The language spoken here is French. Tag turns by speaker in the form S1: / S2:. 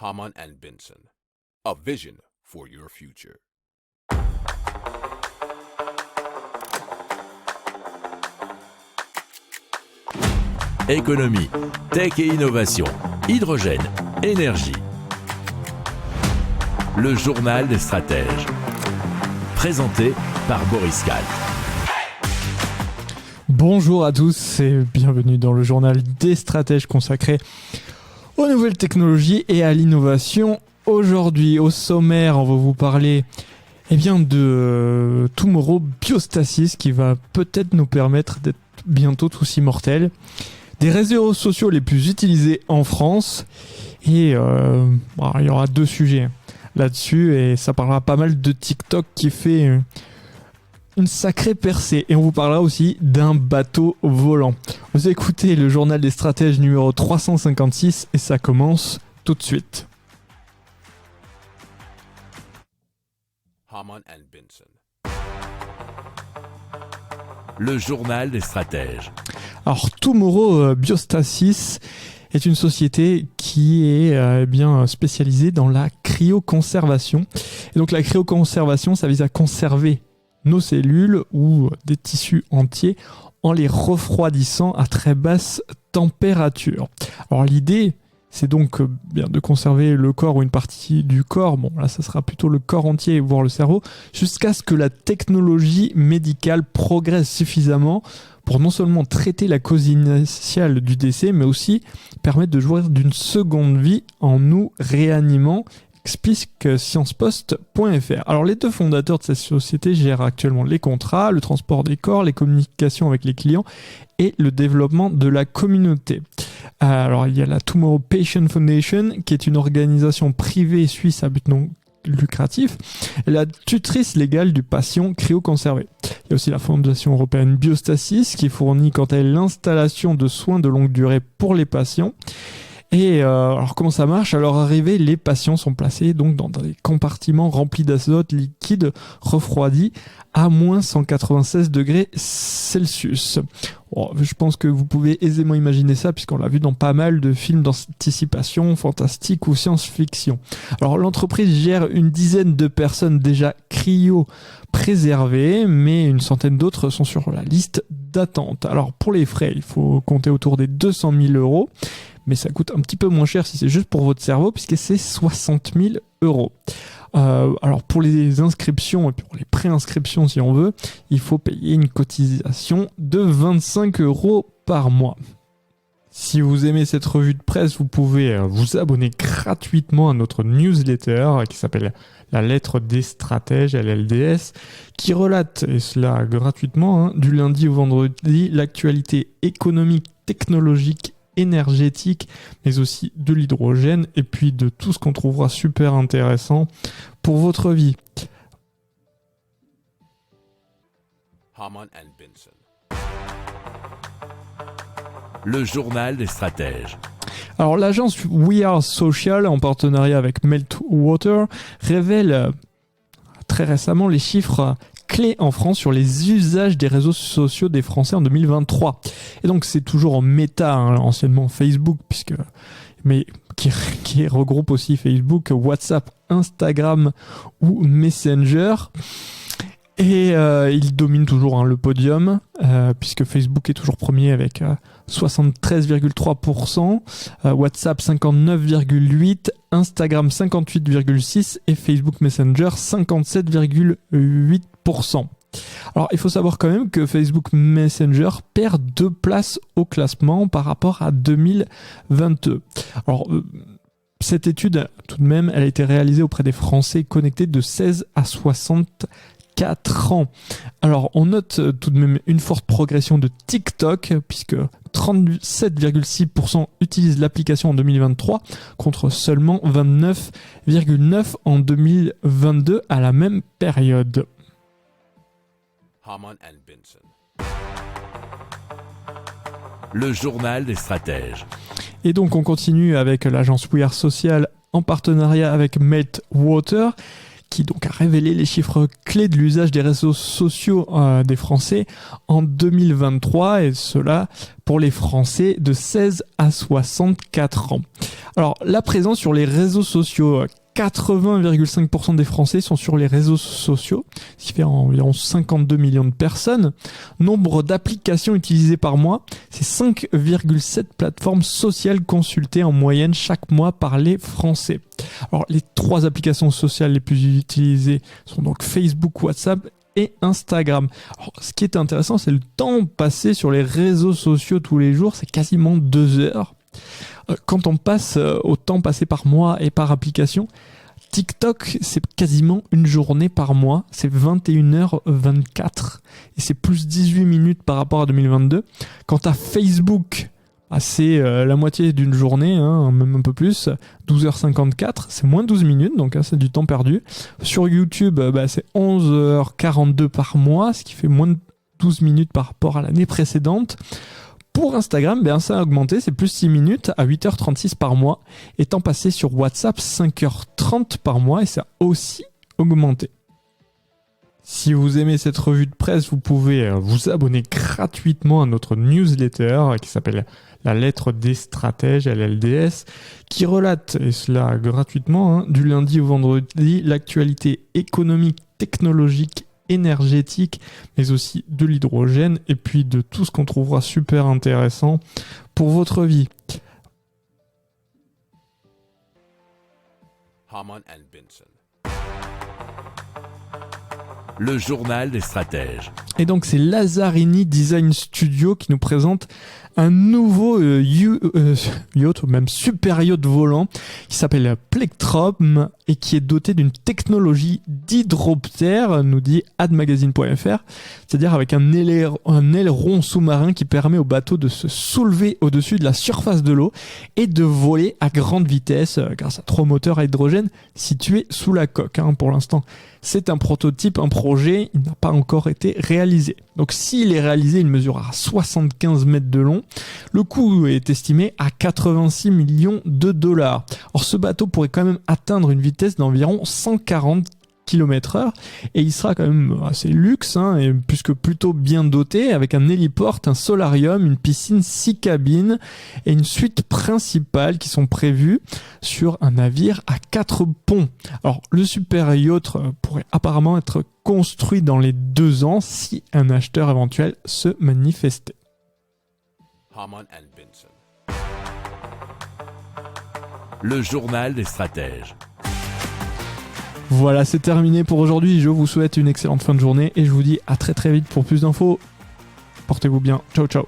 S1: Hamann and Benson, a vision for your future.
S2: Économie, tech et innovation, hydrogène, énergie. Le journal des stratèges. Présenté par Boris Kalt.
S3: Bonjour à tous et bienvenue dans le journal des stratèges consacré aux nouvelles technologies et à l'innovation. Aujourd'hui, au sommaire, on va vous parler de Tomorrow Biostasis qui va peut-être nous permettre d'être bientôt tous immortels. Des réseaux sociaux les plus utilisés en France. Et il y aura deux sujets là-dessus et ça parlera pas mal de TikTok qui fait une sacrée percée. Et on vous parlera aussi d'un bateau volant. Vous écoutez le journal des stratèges numéro 356 et ça commence tout de suite.
S1: Hamann and Benson.
S2: Le journal des stratèges.
S3: Alors Tomorrow Biostasis est une société qui est spécialisée dans la cryoconservation. Et donc la cryoconservation, ça vise à conserver nos cellules ou des tissus entiers en les refroidissant à très basse température. Alors l'idée, c'est donc de conserver le corps ou une partie du corps, bon là ça sera plutôt le corps entier, voire le cerveau, jusqu'à ce que la technologie médicale progresse suffisamment pour non seulement traiter la cause initiale du décès, mais aussi permettre de jouir d'une seconde vie en nous réanimant, explique sciencepost.fr. Alors les deux fondateurs de cette société gèrent actuellement les contrats, le transport des corps, les communications avec les clients et le développement de la communauté. Alors il y a la Tomorrow Patient Foundation qui est une organisation privée suisse à but non lucratif, et la tutrice légale du patient cryoconservé. Il y a aussi la Fondation Européenne Biostasis qui fournit quant à elle l'installation de soins de longue durée pour les patients. Et alors comment ça marche ? À leur arrivée, les patients sont placés donc dans des compartiments remplis d'azote liquide refroidi à moins 196 degrés Celsius. Bon, je pense que vous pouvez aisément imaginer ça puisqu'on l'a vu dans pas mal de films d'anticipation, fantastique ou science-fiction. Alors l'entreprise gère une dizaine de personnes déjà cryo-préservées, mais une centaine d'autres sont sur la liste d'attente. Alors pour les frais, il faut compter autour des 200 000 €. Mais ça coûte un petit peu moins cher si c'est juste pour votre cerveau, puisque c'est 60 000 €. Alors pour les inscriptions et pour les préinscriptions si on veut, il faut payer une cotisation de 25 € par mois. Si vous aimez cette revue de presse, vous pouvez vous abonner gratuitement à notre newsletter qui s'appelle La Lettre des Stratèges, LLDS, qui relate, et cela gratuitement, du lundi au vendredi, l'actualité économique, technologique, énergétique, mais aussi de l'hydrogène et puis de tout ce qu'on trouvera super intéressant pour votre vie.
S1: Hamann and Benson.
S2: Le journal des stratèges.
S3: Alors l'agence We Are Social, en partenariat avec Meltwater, révèle très récemment les chiffres clés en France sur les usages des réseaux sociaux des Français en 2023. Et donc c'est toujours en Meta, anciennement Facebook, mais qui regroupe aussi Facebook, WhatsApp, Instagram ou Messenger. Et il domine toujours le podium, puisque Facebook est toujours premier avec 73,3%, WhatsApp 59,8%, Instagram 58,6% et Facebook Messenger 57,8%. Alors il faut savoir quand même que Facebook Messenger perd 2 places au classement par rapport à 2022. Alors cette étude, tout de même, elle a été réalisée auprès des Français connectés de 16 à 64 ans. Alors on note tout de même une forte progression de TikTok puisque 37,6% utilisent l'application en 2023 contre seulement 29,9% en 2022 à la même période.
S1: Hamann and Benson.
S2: Le journal des stratèges.
S3: Et donc on continue avec l'agence We Are Social en partenariat avec Meltwater qui donc a révélé les chiffres clés de l'usage des réseaux sociaux des Français en 2023, et cela pour les Français de 16 à 64 ans. Alors, la présence sur les réseaux sociaux, 80,5% des Français sont sur les réseaux sociaux, ce qui fait environ 52 millions de personnes. Nombre d'applications utilisées par mois, c'est 5,7 plateformes sociales consultées en moyenne chaque mois par les Français. Alors, les 3 applications sociales les plus utilisées sont donc Facebook, WhatsApp et Instagram. Alors, ce qui est intéressant, c'est le temps passé sur les réseaux sociaux tous les jours, c'est quasiment 2 heures. Quand on passe au temps passé par mois et par application, TikTok, c'est quasiment une journée par mois, c'est 21h24 et c'est plus 18 minutes par rapport à 2022. Quant à Facebook, c'est la moitié d'une journée, même un peu plus, 12h54, c'est moins 12 minutes, donc c'est du temps perdu. Sur YouTube, c'est 11h42 par mois, ce qui fait moins de 12 minutes par rapport à l'année précédente. Pour Instagram, ça a augmenté, c'est plus 6 minutes à 8h36 par mois. Étant passé sur WhatsApp, 5h30 par mois et ça a aussi augmenté. Si vous aimez cette revue de presse, vous pouvez vous abonner gratuitement à notre newsletter qui s'appelle La Lettre des Stratèges, LLDS, qui relate, et cela gratuitement, du lundi au vendredi, l'actualité économique, technologique, énergétique, mais aussi de l'hydrogène et puis de tout ce qu'on trouvera super intéressant pour votre vie.
S1: Harman and Benson.
S2: Le journal des stratèges.
S3: Et donc c'est Lazzarini Design Studio qui nous présente un nouveau yacht, ou même super yacht volant, qui s'appelle Plectrum et qui est doté d'une technologie d'hydroptère, nous dit admagazine.fr, c'est-à-dire avec un aileron sous-marin qui permet au bateau de se soulever au-dessus de la surface de l'eau et de voler à grande vitesse grâce à 3 moteurs à hydrogène situés sous la coque. Pour l'instant, c'est un prototype, un projet, il n'a pas encore été réalisé. Donc s'il est réalisé, il mesurera 75 mètres de long. Le coût est estimé à 86 millions de dollars. Or, ce bateau pourrait quand même atteindre une vitesse d'environ 140 km/h et il sera quand même assez luxe, et puisque plutôt bien doté, avec un héliport, un solarium, une piscine, 6 cabines et une suite principale qui sont prévues sur un navire à 4 ponts. Alors, le super yacht pourrait apparemment être construit dans les 2 ans si un acheteur éventuel se manifestait.
S1: Harman and Benson.
S2: Le journal des stratèges.
S3: Voilà, c'est terminé pour aujourd'hui. Je vous souhaite une excellente fin de journée et je vous dis à très très vite pour plus d'infos. Portez-vous bien. Ciao, ciao.